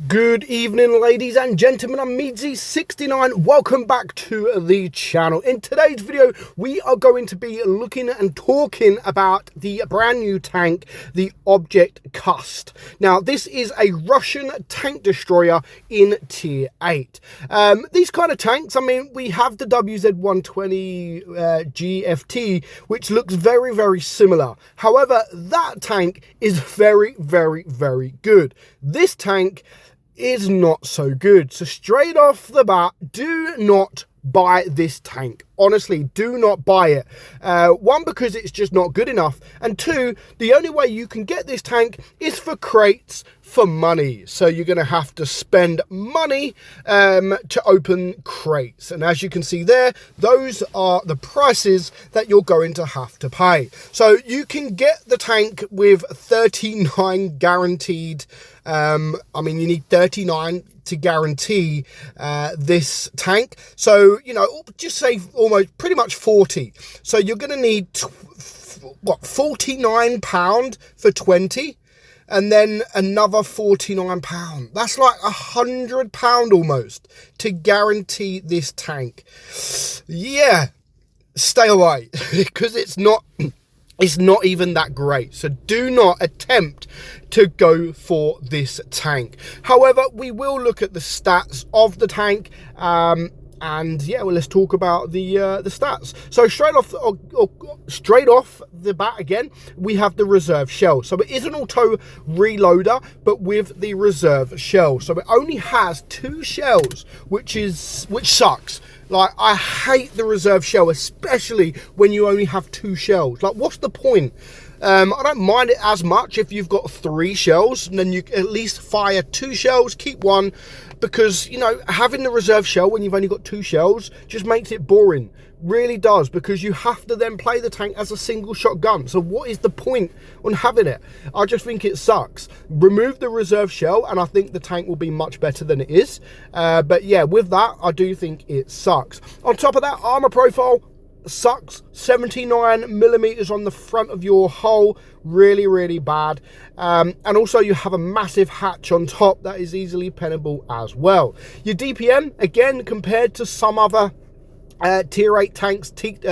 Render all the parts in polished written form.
Good evening, ladies and gentlemen. I'm meadsyreplays. Welcome back to the channel. In today's video, we are going to be looking and talking about the brand new tank, the Object Kust. Now, this is a Russian tank destroyer in Tier 8. These kind of tanks, I mean, we have the WZ-120 GFT, which looks very, very similar. However, that tank is very, very, very good. This tank is not so good. So straight off the bat, do not buy this tank. Honestly, do not buy it. One, because it's just not good enough, and two, the only way you can get this tank is for crates for money. So you're going to have to spend money to open crates, and as you can see there, those are the prices that you're going to have to pay. So you can get the tank with 39 guaranteed. I mean, you need 39 to guarantee this tank. So, you know, just say almost pretty much 40. So you're going to need what, £49 for 20, and then another £49. That's like £100 almost to guarantee this tank. Yeah, stay away because it's not even that great. So do not attempt to go for this tank. However, we will look at the stats of the tank, and yeah, well, let's talk about the stats. So straight off the bat again, we have the reserve shell. So it is an auto reloader, but with the reserve shell. So it only has 2 shells, which sucks. Like, I hate the reserve shell, especially when you only have 2 shells. Like, what's the point? I don't mind it as much if you've got 3 shells, and then you at least fire 2 shells, keep 1, because, you know, having the reserve shell when you've only got 2 shells just makes it boring. Really does, because you have to then play the tank as a single shot gun. So what is the point on having it? I just think it sucks. Remove the reserve shell and I think the tank will be much better than it is. But yeah, with that, I do think it sucks. On top of that, armor profile sucks. 79mm on the front of your hull, really, really bad. And also you have a massive hatch on top that is easily pennable as well. Your DPM, again, compared to some other Tier 8 tanks, tank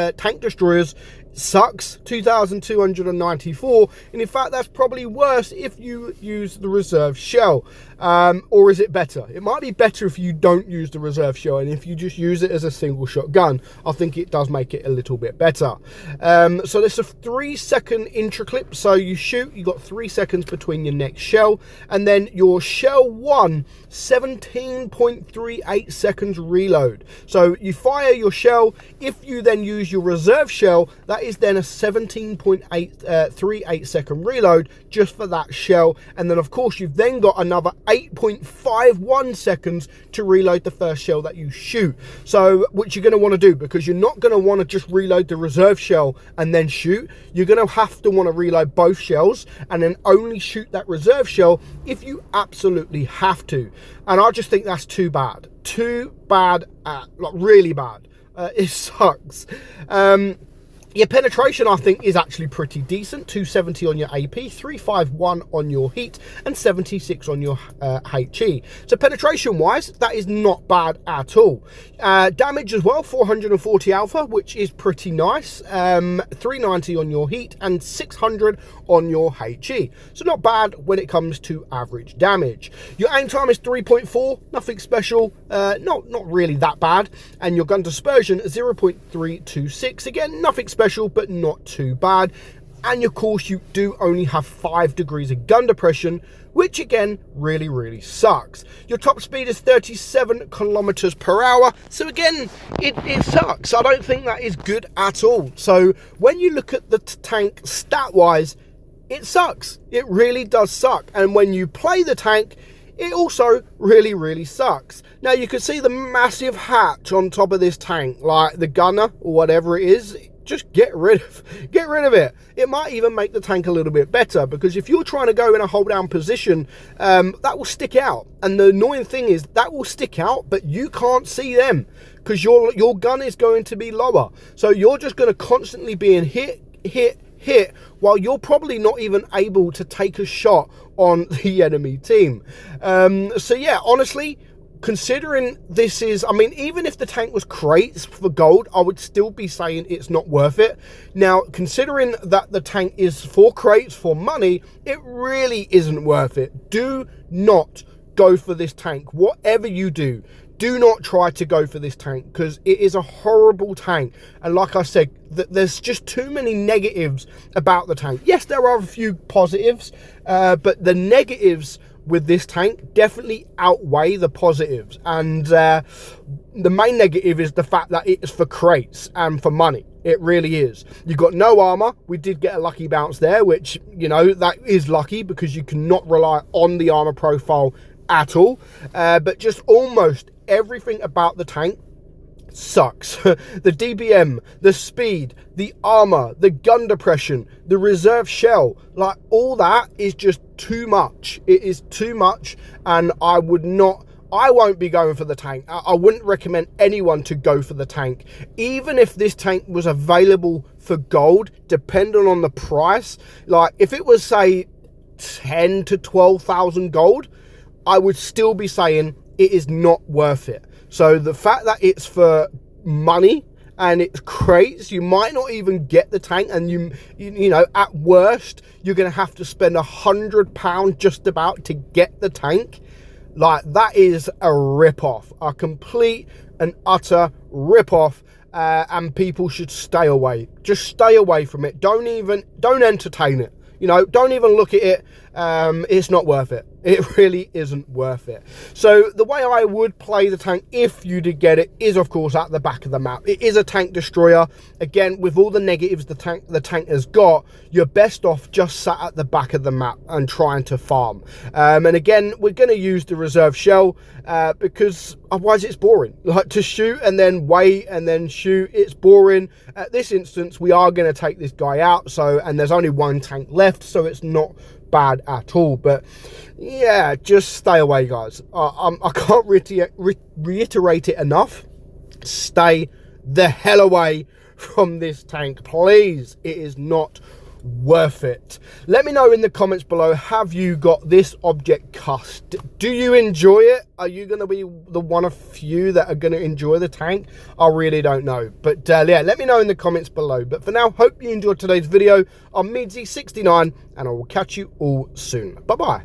destroyers, sucks. 2,294, and in fact that's probably worse if you use the reserve shell. Or is it better? It might be better if you don't use the reserve shell, and if you just use it as a single shot gun, I think it does make it a little bit better. So there's a 3-second intra clip, so you shoot, you got 3 seconds between your next shell, and then your shell 1, 17.38 seconds reload. So you fire your shell, if you then use your reserve shell, that is then a 17.38 second reload just for that shell, and then of course you've then got another 8.51 seconds to reload the first shell that you shoot. So which you're going to want to do, because you're not going to want to just reload the reserve shell and then shoot. You're going to have to want to reload both shells and then only shoot that reserve shell if you absolutely have to. And I just think that's too bad. Too bad, like really bad. It sucks. Your penetration, I think, is actually pretty decent. 270 on your AP, 351 on your heat, and 76 on your HE. So penetration-wise, that is not bad at all. Damage as well, 440 alpha, which is pretty nice. 390 on your heat, and 600 on your HE. So not bad when it comes to average damage. Your aim time is 3.4, nothing special, not really that bad. And your gun dispersion, 0.326. Again, nothing special, but not too bad. And of course you do only have 5 degrees of gun depression, which again really, really sucks. Your top speed is 37 kilometers per hour, so again it sucks. I don't think that is good at all. So when you look at the tank stat wise, it sucks. It really does suck. And when you play the tank, it also really, really sucks. Now you can see the massive hatch on top of this tank, like the gunner or whatever it is. Just get rid of it. It might even make the tank a little bit better, because if you're trying to go in a hold down position, that will stick out. And the annoying thing is that will stick out, but you can't see them because your gun is going to be lower. So you're just going to constantly be in hit, hit while you're probably not even able to take a shot on the enemy team. So yeah, honestly, considering this is, I mean, even if the tank was crates for gold, I would still be saying it's not worth it. Now, considering that the tank is for crates for money, it really isn't worth it. Do not go for this tank. Whatever you do, do not try to go for this tank, because it is a horrible tank. And like I said, there's just too many negatives about the tank. Yes, there are a few positives, but the negatives with this tank definitely outweigh the positives. And the main negative is the fact that it is for crates and for money. It really is. You've got no armor. We did get a lucky bounce there, which, you know, that is lucky because you cannot rely on the armor profile at all. But just almost everything about the tank sucks. The DBM, the speed, the armor, the gun depression, the reserve shell, like all that is just too much. It is too much, and I won't be going for the tank. I wouldn't recommend anyone to go for the tank. Even if this tank was available for gold, depending on the price, like if it was say 10 to 12,000 gold, I would still be saying it is not worth it. So the fact that it's for money and it's crates, you might not even get the tank, and you know, at worst, you're going to have to spend £100 just about to get the tank. Like, that is a rip-off, a complete and utter rip-off, and people should stay away. Just stay away from it. Don't entertain it. You know, don't even look at it. It's not worth it. It really isn't worth it. So the way I would play the tank, if you did get it, is of course at the back of the map. It is a tank destroyer. Again, with all the negatives the tank has got, you're best off just sat at the back of the map and trying to farm. And again, we're going to use the reserve shell because otherwise it's boring. Like, to shoot and then wait and then shoot, it's boring. At this instance, we are going to take this guy out. So, and there's only one tank left, so it's not bad at all. But yeah, just stay away, guys. I can't reiterate it enough. Stay the hell away from this tank, please. It is not worth it. Let me know in the comments below, have you got this object Kust? Do you enjoy it? Are you going to be the one of few that are going to enjoy the tank? I really don't know, but yeah, let me know in the comments below. But for now, hope you enjoyed today's video. I'm meadsy69, and I will catch you all soon. Bye bye.